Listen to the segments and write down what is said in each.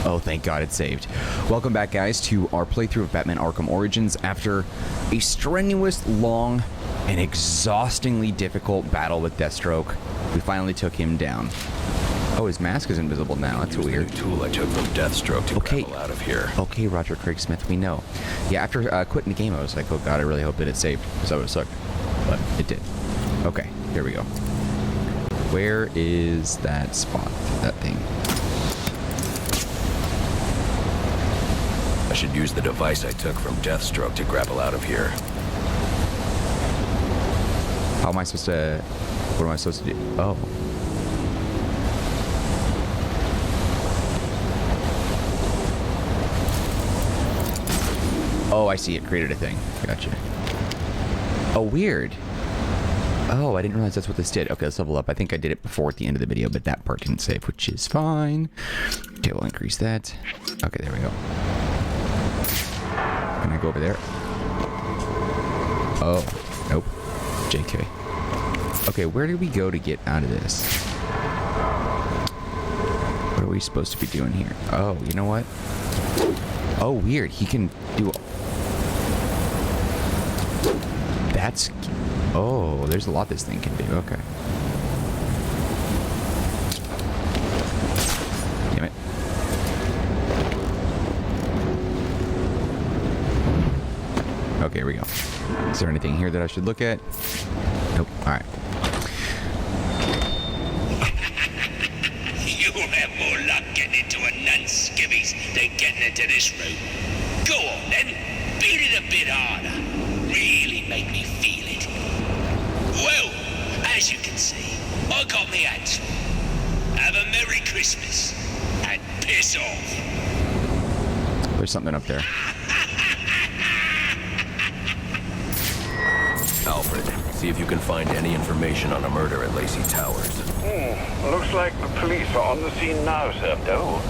Oh, thank God it's saved. Welcome back, guys, to our playthrough of Batman Arkham Origins. After a strenuous, long, and exhaustingly difficult battle with Deathstroke, we finally took him down. Oh, his mask is invisible now. That's weird. The tool I took from Deathstroke to grapple out of here. Okay, Roger Craig Smith, we know. Yeah, after quitting the game, I was like, oh God, I really hope that it saved, because I would have sucked. But it did. Okay, here we go. Where is that spot? That thing. I should use the device I took from Deathstroke to grapple out of here. How am I supposed to... What am I supposed to do? Oh. Oh, I see. It created a thing. Gotcha. Oh, weird. Oh, I didn't realize that's what this did. Okay, let's level up. I think I did it before at the end of the video, but that part didn't save, which is fine. Okay, we'll increase that. Okay, there we go. Can I go over there? Oh, nope. JK. Okay, where did we go to get out of this? What are we supposed to be doing here? Oh, you know what? Oh, weird. He can do... That's... Oh, there's a lot this thing can do. Okay. Damn it. Okay, here we go. Is there anything here that I should look at? Nope. Alright. You'll have more luck getting into a nun's skivvies than getting into this room. Go on then, beat it a bit harder. Really make me feel it. Well, as you can see, I got the answer. Have a Merry Christmas and piss off. There's something up there. Alfred, see if you can find any information on a murder at Lacey Towers. Looks like the police are on the scene now, sir. Oh,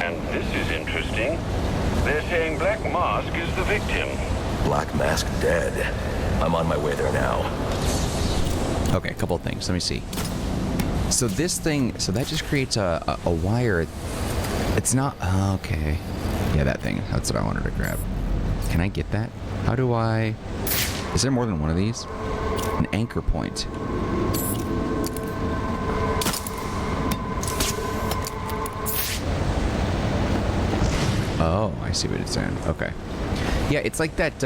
and this is interesting. They're saying Black Mask is the victim. Black Mask dead. I'm on my way there now. Okay, a couple of things. Let me see. So this thing, so that just creates a wire. It's not, okay. Yeah, that thing. That's what I wanted to grab. Can I get that? How do I... Is there more than one of these? An anchor point. Oh, I see what it's saying. Okay. Yeah, it's like that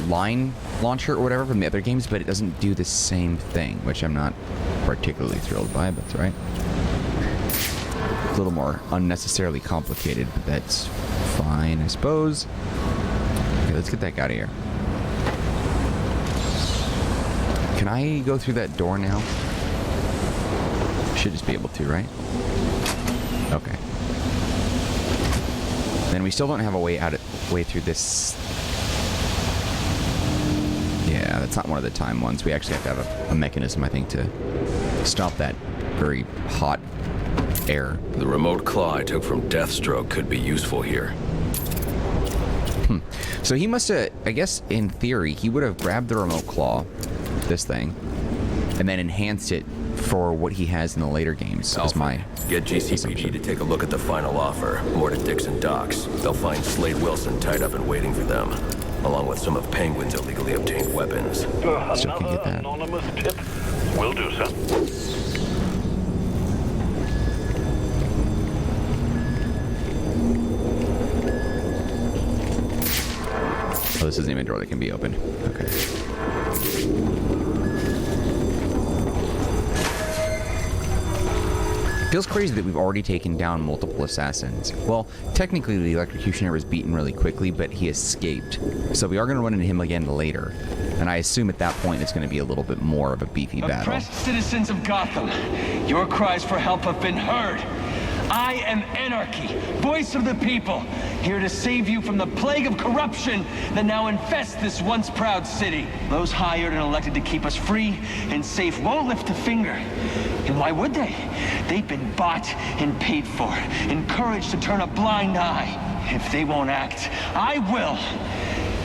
line launcher or whatever from the other games, but it doesn't do the same thing, which I'm not particularly thrilled by, but that's right. A little more unnecessarily complicated, but that's fine, I suppose. Okay, let's get that guy out of here. Can I go through that door now? Should just be able to, right? Okay. Then we still don't have a way through this. Yeah, that's not one of the time ones. We actually have to have a mechanism, I think, to stop that very hot air. The remote claw I took from Deathstroke could be useful here. So he must have, I guess, in theory, he would have grabbed the remote claw, this thing, and then enhanced it for what he has in the later games. Is my get GCPD to take a look at the final offer. More to Dixon Docks. They'll find Slade Wilson tied up and waiting for them, along with some of Penguin's illegally obtained weapons. Still can get that. Anonymous tip. Will do, sir. Oh, this isn't even a door that can be opened. Okay. Feels crazy that we've already taken down multiple assassins. Well, technically the electrocutioner was beaten really quickly, but he escaped. So we are going to run into him again later. And I assume at that point it's going to be a little bit more of a beefy battle. Oppressed citizens of Gotham, your cries for help have been heard. I am Anarchy, voice of the people, here to save you from the plague of corruption that now infests this once proud city. Those hired and elected to keep us free and safe won't lift a finger. And why would they? They've been bought and paid for, encouraged to turn a blind eye. If they won't act, I will.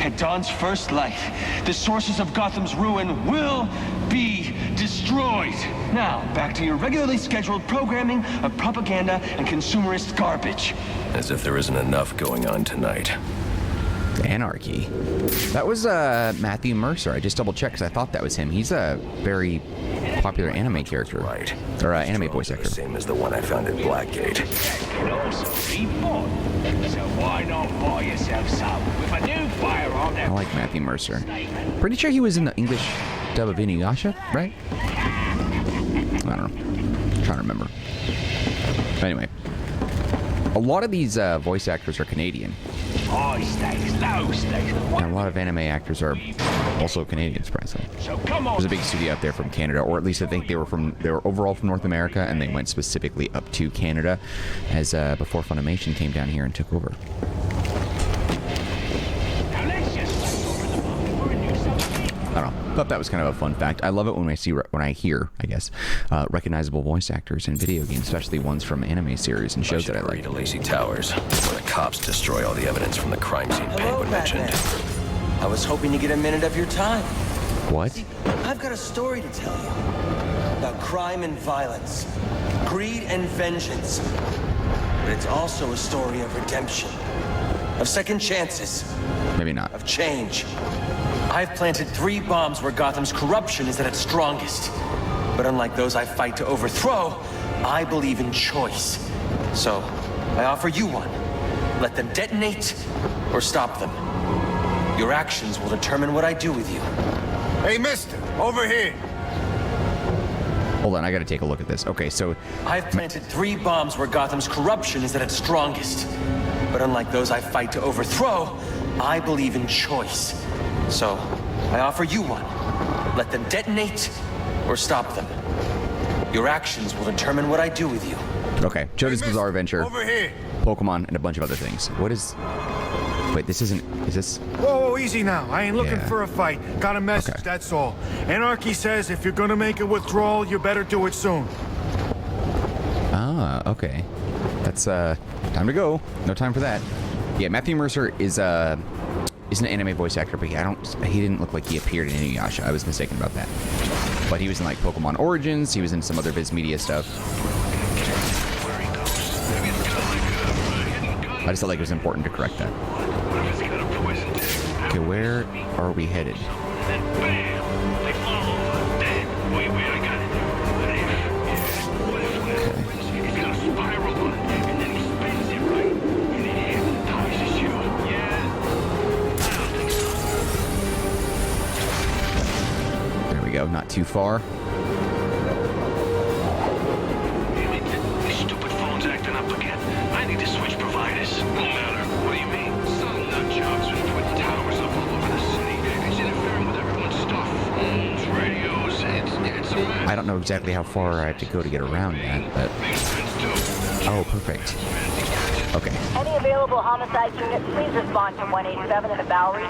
At dawn's first light, the sources of Gotham's ruin will be destroyed. Now, back to your regularly scheduled programming of propaganda and consumerist garbage. As if there isn't enough going on tonight. Anarchy. That was Matthew Mercer. I just double checked because I thought that was him. He's a very popular anime character. Right. Or anime voice actor. The same as the one I found at Blackgate. Can also be bought. So why not buy yourself some with a new firearm that... I like Matthew Mercer. Pretty sure he was in the English dub of Inuyasha, right? I don't know. I'm trying to remember. But anyway. A lot of these voice actors are Canadian. High stakes, low stakes. And a lot of anime actors are also Canadian, surprisingly. So come on. There's a big studio out there from Canada, or at least I think they were overall from North America, and they went specifically up to Canada as before Funimation came down here and took over. Now let's just wait over the moment for a new something. I don't know. Thought that was kind of a fun fact. I love it when I hear, I guess, recognizable voice actors in video games, especially ones from anime series and shows that I like. To Lacey Towers, where the cops destroy all the evidence from the crime scene Penguin mentioned. I was hoping to get a minute of your time. What? See, I've got a story to tell you about crime and violence, greed and vengeance. But it's also a story of redemption, of second chances, Maybe not. of change. I've planted 3 bombs where Gotham's corruption is at its strongest. But unlike those I fight to overthrow, I believe in choice. So, I offer you one. Let them detonate or stop them. Your actions will determine what I do with you. Hey, mister, over here. Hold on, I gotta take a look at this. Okay, so I've planted 3 bombs where Gotham's corruption is at its strongest. But unlike those I fight to overthrow, I believe in choice. So, I offer you one. Let them detonate or stop them. Your actions will determine what I do with you. okay, JoJo's Bizarre Adventure, Over here. Pokemon, and a bunch of other things. What is? Wait, this isn't. Is this? Whoa, easy now. I ain't looking Yeah. for a fight. Got a message, Okay. that's all. Anarchy says if you're gonna make a withdrawal, you better do it soon. Ah, okay. That's time to go. No time for that. Yeah, Matthew Mercer is an anime voice actor, but he didn't look like he appeared in Inuyasha. I was mistaken about that. But he was in like Pokemon Origins. He was in some other Viz Media stuff. I just felt like it was important to correct that. Okay, where are we headed? There we go, not too far. Damn it. This stupid phone's acting up again. I need to switch providers. No matter. What do you mean? Some nutjob's been putting towers up all over the city. It's interfering with everyone's stuff. Phones, radios, it's a mess. I don't know exactly how far I have to go to get around that, but... Oh, perfect. Okay. Any available homicide units, please respond to 187 in the Bowery.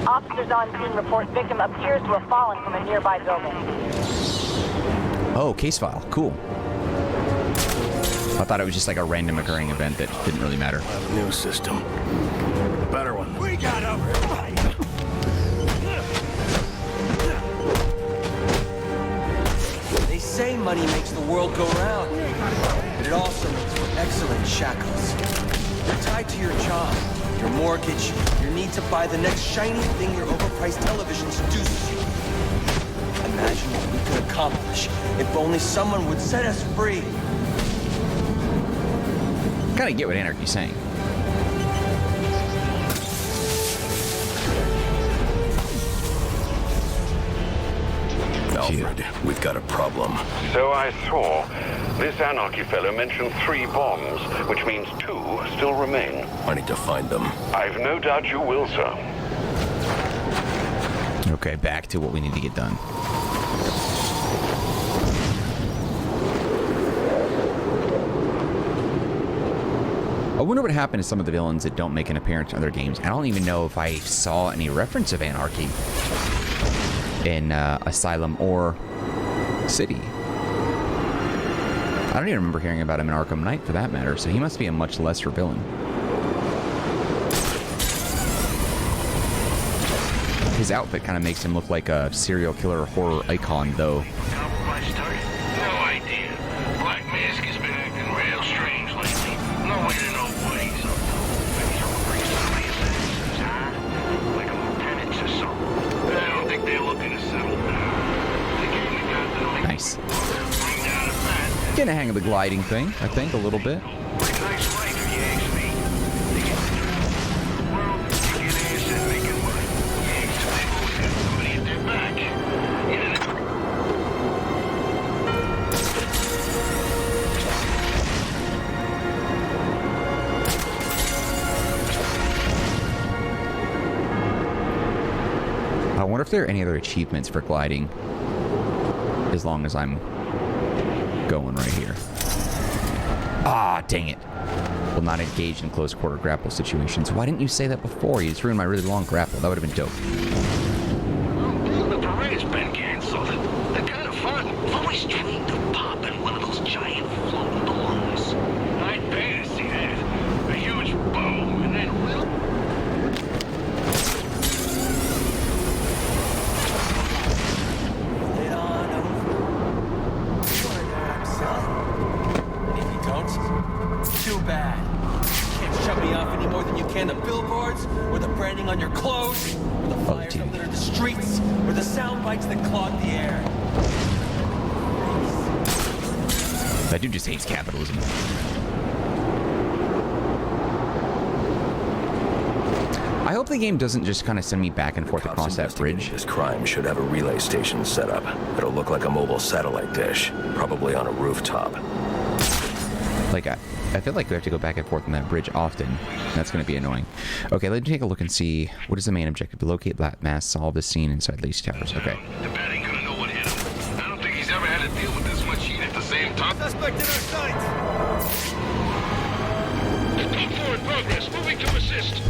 Officers on scene report victim appears to have fallen from a nearby building. Oh, case file. Cool. I thought it was just like a random occurring event that didn't really matter. New system. Better one. We got him. They say money makes the world go round, but it also makes for excellent shackles. You're tied to your job, your mortgage, your need to buy the next shiny thing your overpriced television seduces you. Imagine what we could accomplish if only someone would set us free. Kind of get what Anarchy's saying. Alfred, we've got a problem. So I saw. This Anarchy fellow mentioned 3 bombs, which means 2 still remain. I need to find them. I've no doubt you will, sir. Okay, back to what we need to get done. I wonder what happened to some of the villains that don't make an appearance in other games. I don't even know if I saw any reference of Anarchy in Asylum or City. I don't even remember hearing about him in Arkham Knight, for that matter, so he must be a much lesser villain. His outfit kind of makes him look like a serial killer horror icon, though. Compromised target? No idea. Black Mask has been acting real strange lately. No way to know what he's up to. Maybe he's replaced some of the assassins, huh? Like a lieutenant or something. I don't think they're looking to settle down. They came to Gotham. Nice. Bring down a fat. Getting a hang of the gliding thing, I think, a little bit. Pretty nice life, if you ask me. They get the world, you get ass and make it money. Yeah, so they've always got somebody at their back. You know, I wonder if there are any other achievements for gliding, as long as I'm going right here. Ah, dang it. Will not engage in close quarter grapple situations. Why didn't you say that before? You just ruined my really long grapple. That would have been dope. the parade's been canceled. They're kind of fun. I've always dreamed of popping one of those giant floating balloons. I'd pay to see that. A huge boom, and then a little... Get on over. Sure, I'm son. And if you don't, too bad. You can't shut me off any more than you can the billboards, or the branding on your clothes, or the flyers that litter the streets, or the sound bites that clog the air. That dude just hates capitalism. I hope the game doesn't just kind of send me back and forth across that bridge. This crime should have a relay station set up. It'll look like a mobile satellite dish, probably on a rooftop. Like, I feel like we have to go back and forth on that bridge often. That's going to be annoying. Okay, let's take a look and see. What is the main objective? To locate Black Mass, solve the scene inside these towers. Okay. The bat ain't gonna know what hit him. I don't think he's ever had to deal with this much heat at the same time. Suspect in our sights! Code 4 in progress. Moving to assist.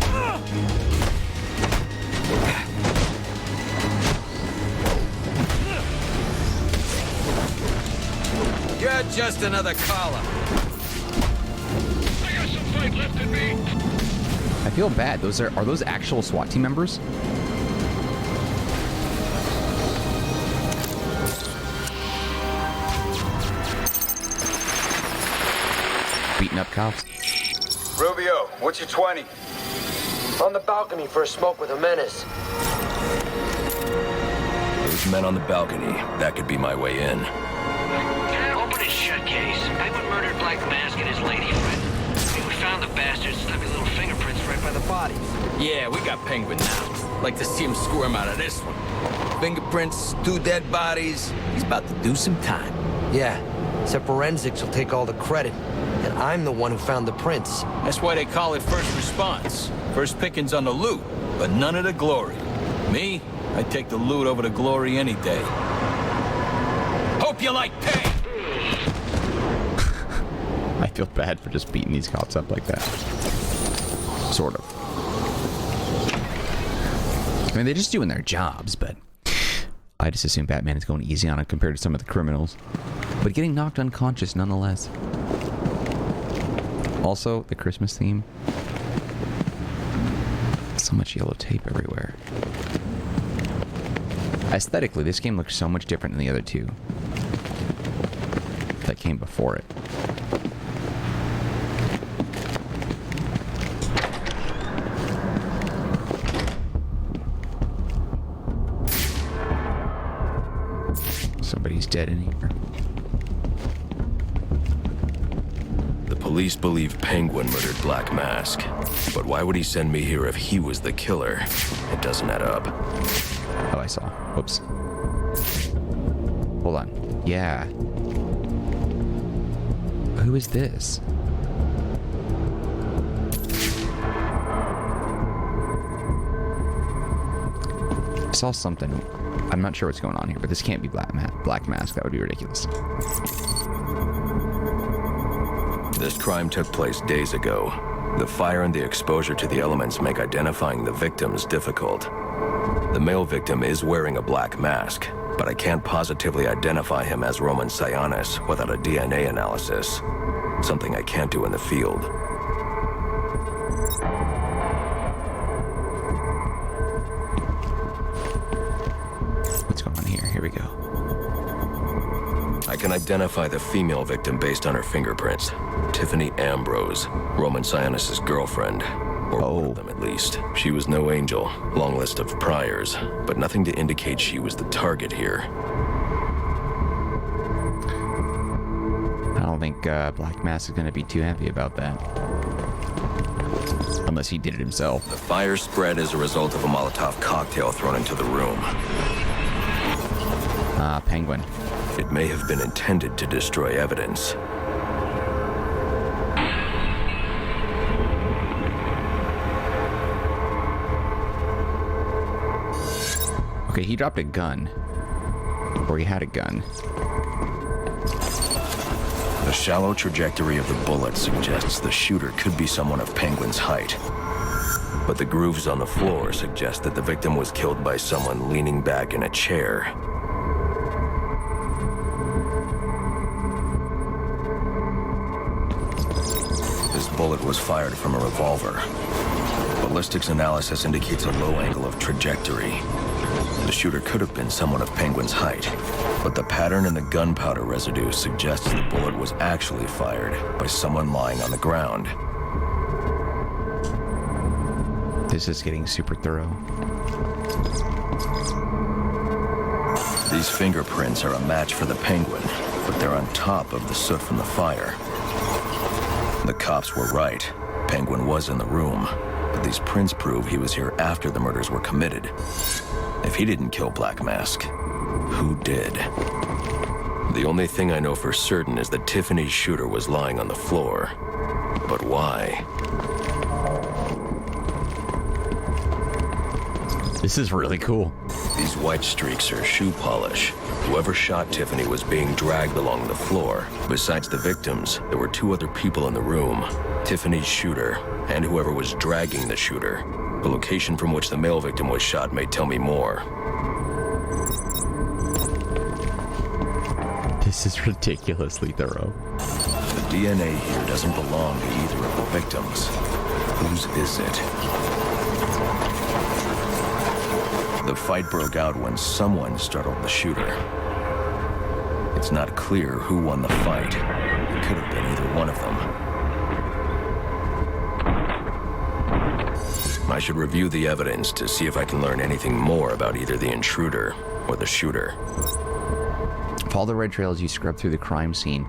You're just another caller. I got some fight left in me. I feel bad. Are those actual SWAT team members? Beating up cops. Rubio, what's your 20? On the balcony for a smoke with a menace. Those men on the balcony, that could be my way in. Open his shut case. Penguin murdered Black Mask and his lady friend. We found the bastards' stubby little fingerprints right by the bodies. Yeah, we got Penguin now. Like to see him squirm out of this one. Fingerprints, 2 dead bodies. He's about to do some time. Yeah, except forensics will take all the credit. And I'm the one who found the prints. That's why they call it first response. First pickings on the loot, but none of the glory. Me, I'd take the loot over the glory any day. Hope you like pay! I feel bad for just beating these cops up like that. Sort of. I mean, they're just doing their jobs, but I just assume Batman is going easy on it compared to some of the criminals. But getting knocked unconscious nonetheless. Also, the Christmas theme. So much yellow tape everywhere. Aesthetically, this game looks so much different than the other two that came before it. Somebody's dead in here. The police believe Penguin murdered Black Mask. But why would he send me here if he was the killer? It doesn't add up. Oh, I saw. Whoops. Hold on. Yeah. Who is this? I saw something. I'm not sure what's going on here, but this can't be Black Mask. That would be ridiculous. This crime took place days ago. The fire and the exposure to the elements make identifying the victims difficult. The male victim is wearing a black mask, but I can't positively identify him as Roman Sionis without a DNA analysis. Something I can't do in the field. here. Here we go. I can identify the female victim based on her fingerprints. Tiffany Ambrose, Roman Sionis' girlfriend. Or one of them, at least. She was no angel. Long list of priors, but nothing to indicate she was the target here. I don't think Black Mask is going to be too happy about that. Unless he did it himself. The fire spread as a result of a Molotov cocktail thrown into the room. Ah, Penguin. It may have been intended to destroy evidence. Okay, he dropped a gun. Or he had a gun. The shallow trajectory of the bullet suggests the shooter could be someone of Penguin's height. But the grooves on the floor suggest that the victim was killed by someone leaning back in a chair. This bullet was fired from a revolver. Ballistics analysis indicates a low angle of trajectory. The shooter could have been someone of Penguin's height, but the pattern in the gunpowder residue suggests the bullet was actually fired by someone lying on the ground. This is getting super thorough. These fingerprints are a match for the Penguin, but they're on top of the soot from the fire. The cops were right. Penguin was in the room, but these prints prove he was here after the murders were committed. If he didn't kill Black Mask, who did? The only thing I know for certain is that Tiffany's shooter was lying on the floor. But why? This is really cool. These white streaks are shoe polish. Whoever shot Tiffany was being dragged along the floor. Besides the victims, there were two other people in the room. Tiffany's shooter, and whoever was dragging the shooter. The location from which the male victim was shot may tell me more. This is ridiculously thorough. The DNA here doesn't belong to either of the victims. Whose is it? The fight broke out when someone startled the shooter. It's not clear who won the fight. It could have been either one of them. I should review the evidence to see if I can learn anything more about either the intruder or the shooter. Follow the red trail as you scrub through the crime scene.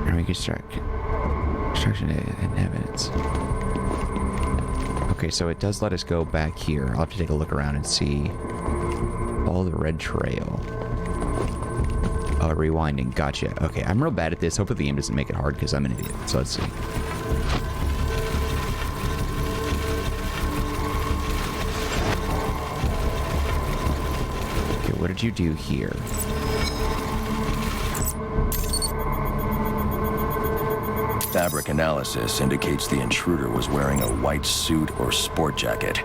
And reconstruction and evidence. Okay, so it does let us go back here. I'll have to take a look around and see. Follow the red trail. Oh, rewinding. Gotcha. Okay, I'm real bad at this. Hopefully the game doesn't make it hard because I'm an idiot. So let's see. Okay, what did you do here? Fabric analysis indicates the intruder was wearing a white suit or sport jacket.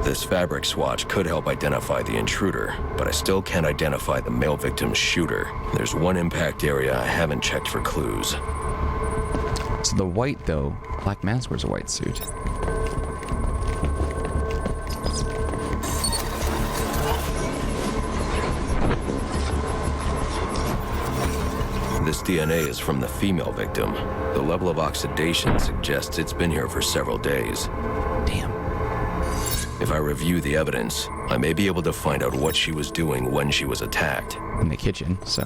This fabric swatch could help identify the intruder, but I still can't identify the male victim's shooter. There's one impact area I haven't checked for clues. So the white, though, Black Mask wears a white suit. This DNA is from the female victim. The level of oxidation suggests it's been here for several days. Damn. If I review the evidence, I may be able to find out what she was doing when she was attacked. In the kitchen, so.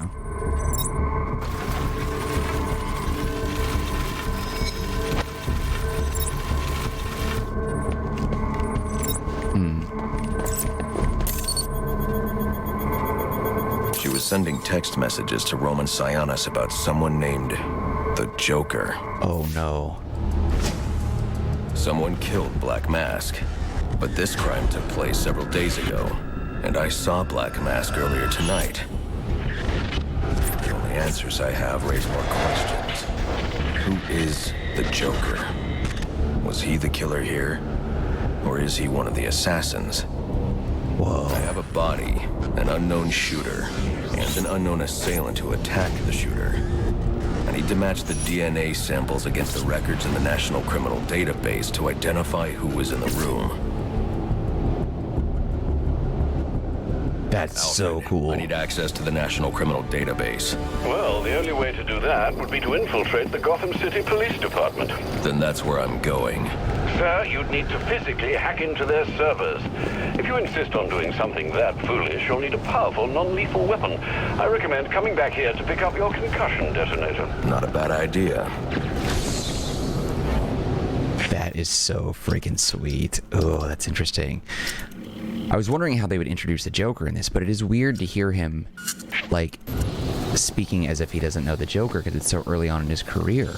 She was sending text messages to Roman Sionis about someone named the Joker. Oh no. Someone killed Black Mask, but this crime took place several days ago, and I saw Black Mask earlier tonight. The only answers I have raise more questions. Who is the Joker? Was he the killer here? Or is he one of the assassins? Whoa. I have a body, an unknown shooter, and an unknown assailant who attacked the shooter. I need to match the DNA samples against the records in the National Criminal Database to identify who was in the room. That's so Alfred, cool. I need access to the National Criminal Database. Well, the only way to do that would be to infiltrate the Gotham City Police Department. Then that's where I'm going. Sir, you'd need to physically hack into their servers. If you insist on doing something that foolish, you'll need a powerful, non-lethal weapon. I recommend coming back here to pick up your concussion detonator. Not a bad idea. That is so freaking sweet. Oh, that's interesting. I was wondering how they would introduce the Joker in this, but it is weird to hear him, like, speaking as if he doesn't know the Joker because it's so early on in his career.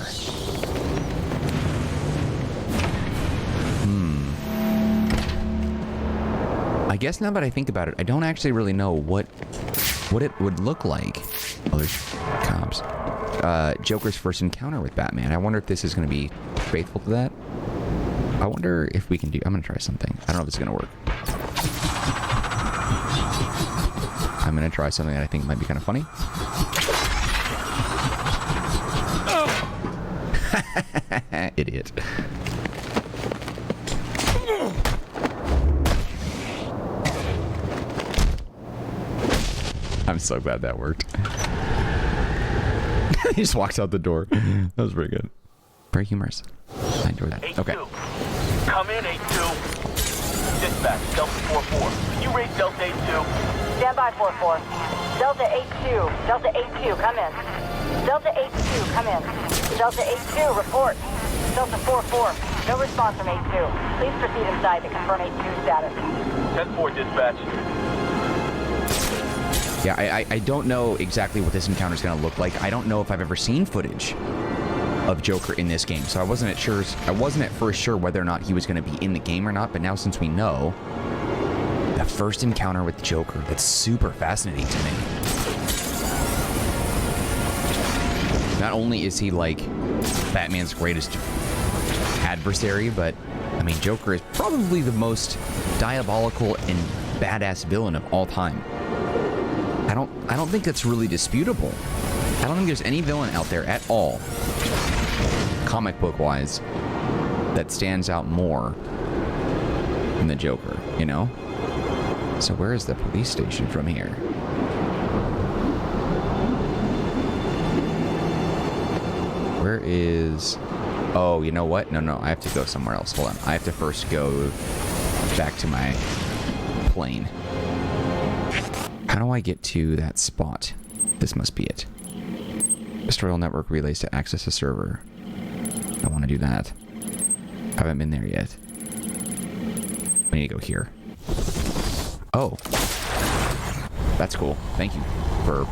I guess now that I think about it, I don't actually really know what it would look like. Oh, there's cops. Joker's first encounter with Batman. I wonder if this is going to be faithful to that. I wonder if we can do... I'm going to try something. I don't know if it's going to work. I'm going to try something that I think might be kind of funny. Idiot. I'm so glad that worked. He just walks out the door. That was pretty good. Very humorous. I enjoyed that. Okay. Come in, 8-2. Dispatch, Delta 4-4. Can you raise Delta 8-2? Stand by 4-4. Delta 8-2. Delta 8-2, come in. Delta 8-2, come in. Delta 8-2, report. Delta 4-4. No response from 8-2. Please proceed inside to confirm 8-2 status. 10-4, dispatch. Yeah, I don't know exactly what this encounter is going to look like. I don't know if I've ever seen footage of Joker in this game, so I wasn't at first sure whether or not he was going to be in the game or not, but now since we know, the first encounter with the Joker, that's super fascinating to me. Not only is he like Batman's greatest adversary, but I mean, Joker is probably the most diabolical and badass villain of all time. I don't think that's really disputable. I don't think there's any villain out there at all, comic book wise, that stands out more than the Joker, you know? So where is the police station from here? Where is... Oh, you know what? No, I have to go somewhere else. Hold on. I have to first go back to my plane. How do I get to that spot? This must be it. Destroy all network relays to access a server. I want to do that. I haven't been there yet. I need to go here. Oh. That's cool. Thank you for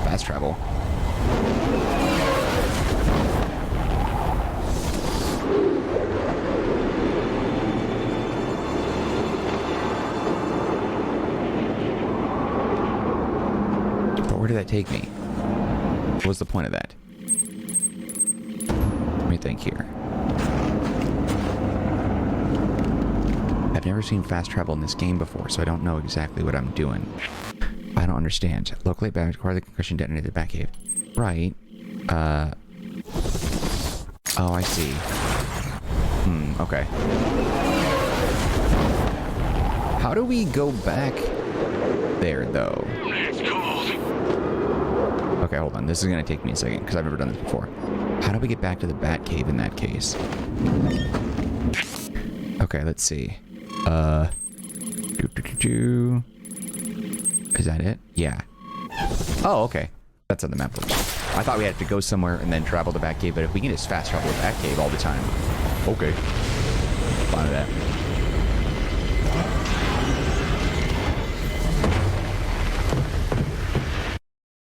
fast travel. Where did that take me? What was the point of that? Let me think here. I've never seen fast travel in this game before, so I don't know exactly what I'm doing. I don't understand. Locally bad, require the concussion detonated Batcave. Right. Oh, I see. Okay. How do we go back there, though? Okay, hold on. This is going to take me a second, because I've never done this before. How do we get back to the Batcave in that case? Okay, let's see. Is that it? Yeah. Oh, okay. That's how the map works. I thought we had to go somewhere and then travel to Batcave, but if we can just fast travel to Batcave all the time. Okay. Fine with that.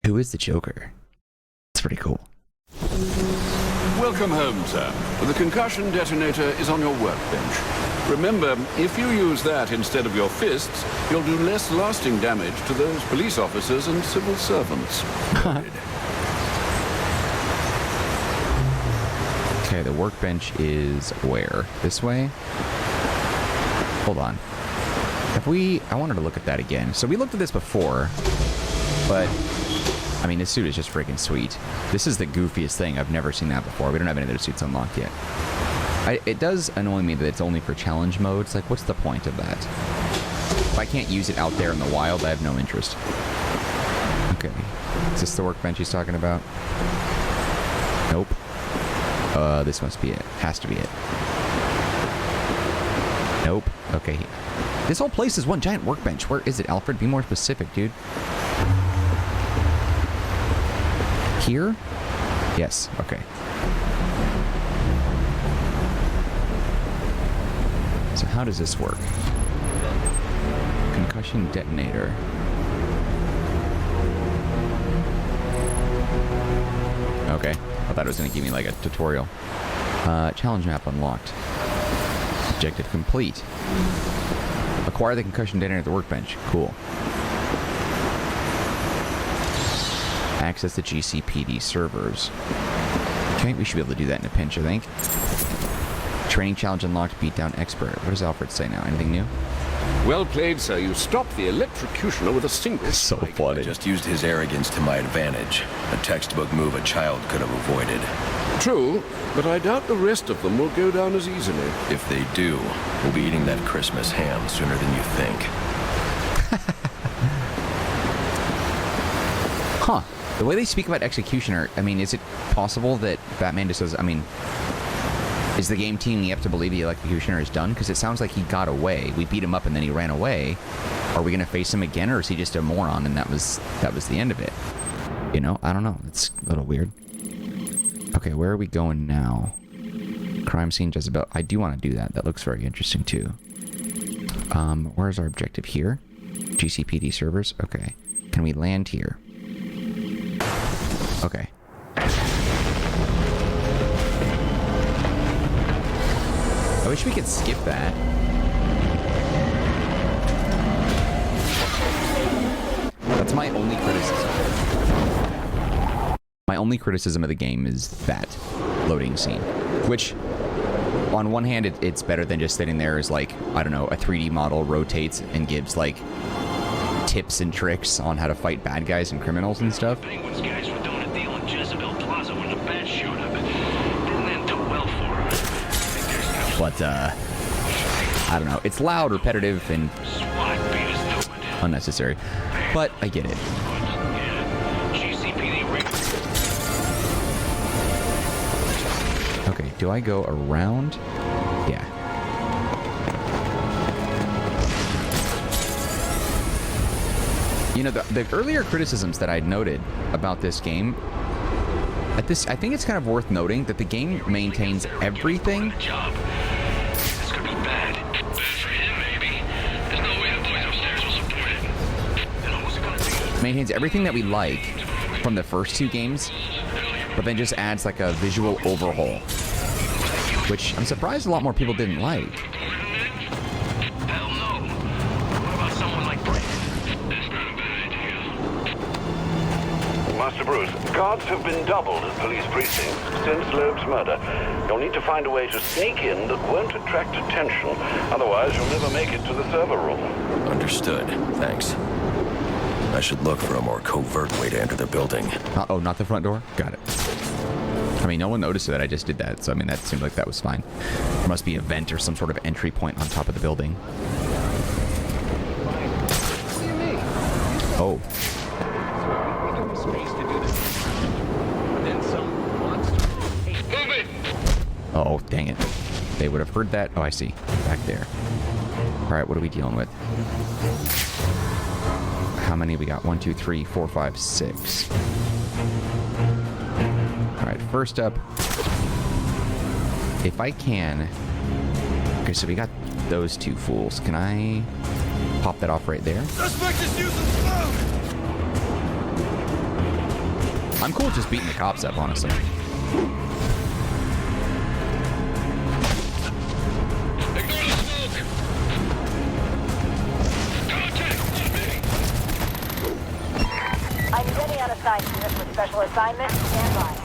Who is the Joker? It's pretty cool. Welcome home, sir. The concussion detonator is on your workbench. Remember, if you use that instead of your fists, you'll do less lasting damage to those police officers and civil servants. Okay, the workbench is where? This way? Hold on. I wanted to look at that again. So we looked at this before, but I mean, this suit is just freaking sweet. This is the goofiest thing. I've never seen that before. We don't have any other suits unlocked yet. It does annoy me that it's only for challenge modes. Like, what's the point of that? I can't use it out there in the wild, I have no interest. Okay. Is this the workbench he's talking about? Nope. This must be it. Has to be it. Nope. Okay. This whole place is one giant workbench. Where is it, Alfred? Be more specific, dude. Here? Yes. Okay. So how does this work? Concussion detonator. Okay. I thought it was going to give me like a tutorial. Challenge map unlocked. Objective complete. Acquire the concussion detonator at the workbench. Cool. Access the GCPD servers. Okay, we should be able to do that in a pinch, I think. Training challenge unlocked, beatdown expert. What does Alfred say now? Anything new? Well played, sir. You stopped the electrocutioner with a single So strike. funny. I just used his arrogance to my advantage. A textbook move a child could have avoided. True, but I doubt the rest of them will go down as easily. If they do, we'll be eating that Christmas ham sooner than you think. Huh. The way they speak about Executioner, I mean, is it possible that Batman just says, I mean, is the game teaming up to believe the Executioner is done? Because it sounds like he got away. We beat him up and then he ran away. Are we going to face him again, or is he just a moron and that was the end of it? You know, I don't know. It's a little weird. Okay, where are we going now? Crime scene Jezebel. I do want to do that. That looks very interesting too. Where's our objective? Here? GCPD servers? Okay. Can we land here? Okay. I wish we could skip that. That's my only criticism. My only criticism of the game is that loading scene. Which, on one hand, it's better than just sitting there as, like, I don't know, a 3D model rotates and gives, like, tips and tricks on how to fight bad guys and criminals and stuff. Penguins guys were doing a deal in Jezebel Plaza when the bat showed up. Didn't end too well for her. But, I don't know. It's loud, repetitive, and unnecessary. But I get it. Okay, do I go around? Yeah. You know, the earlier criticisms that I'd noted about this game, I think it's kind of worth noting that the game maintains everything. This could be bad. Bad for him, maybe. There's no way the boys upstairs will support it. Then what's it gonna be? Maintains everything that we like from the first two games, but then just adds like a visual overhaul, which I'm surprised a lot more people didn't like. Hell no. What about someone like Brent? That's not a bad idea. Master Bruce, guards have been doubled at police precincts since Loeb's murder. You'll need to find a way to sneak in that won't attract attention. Otherwise, you'll never make it to the server room. Understood. Thanks. I should look for a more covert way to enter the building. Uh-oh, not the front door? Got it. I mean, no one noticed that I just did that, so I mean, that seemed like that was fine. There must be a vent or some sort of entry point on top of the building. Oh. Oh, dang it. They would have heard that. Oh, I see. Back there. All right, what are we dealing with? How many we got? 1, 2, 3, 4, 5, 6. All right, first up, if I can. Okay, so we got those two fools. Can I pop that off right there? Suspect is using smoke! I'm cool with just beating the cops up, honestly. I'm ready on assigned unit for special assignment. Stand by.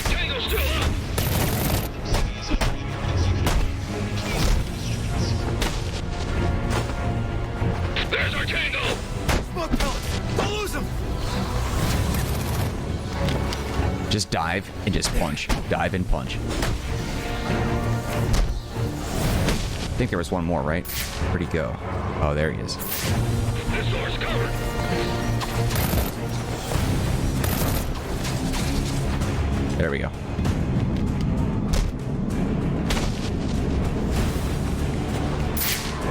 Tango's still up. There's our Tango. Smoke pellets! Don't lose him! Just dive and just punch. Dive and punch. think there was one more, right? Where'd he go? Oh, there he is. This door's covered. There we go.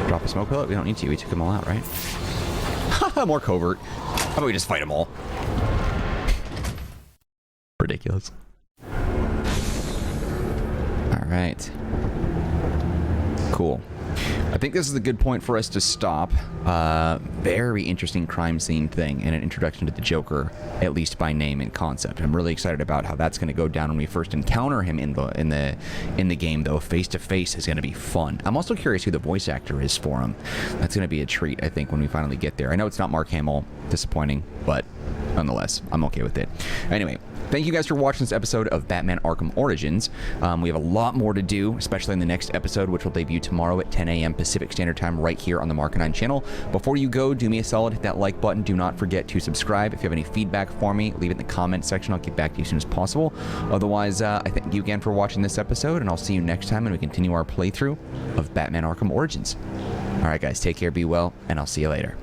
Drop a smoke pellet? We don't need to. We took them all out, right? More covert. How about we just fight them all? Ridiculous. All right. Cool. I think this is a good point for us to stop. Very interesting crime scene thing and an introduction to the Joker, at least by name and concept. I'm really excited about how that's going to go down when we first encounter him in the game, though. Face to face is going to be fun. I'm also curious who the voice actor is for him. That's going to be a treat, I think, when we finally get there. I know it's not Mark Hamill, disappointing, but nonetheless, I'm okay with it. Anyway, thank you guys for watching this episode of Batman Arkham Origins. We have a lot more to do, especially in the next episode, which will debut tomorrow at 10 a.m. Pacific Standard Time right here on the Marcanine channel. Before you go, do me a solid, hit that like button. Do not forget to subscribe. If you have any feedback for me, leave it in the comment section. I'll get back to you as soon as possible. Otherwise, I thank you again for watching this episode, and I'll see you next time when we continue our playthrough of Batman Arkham Origins. All right, guys, take care, be well, and I'll see you later.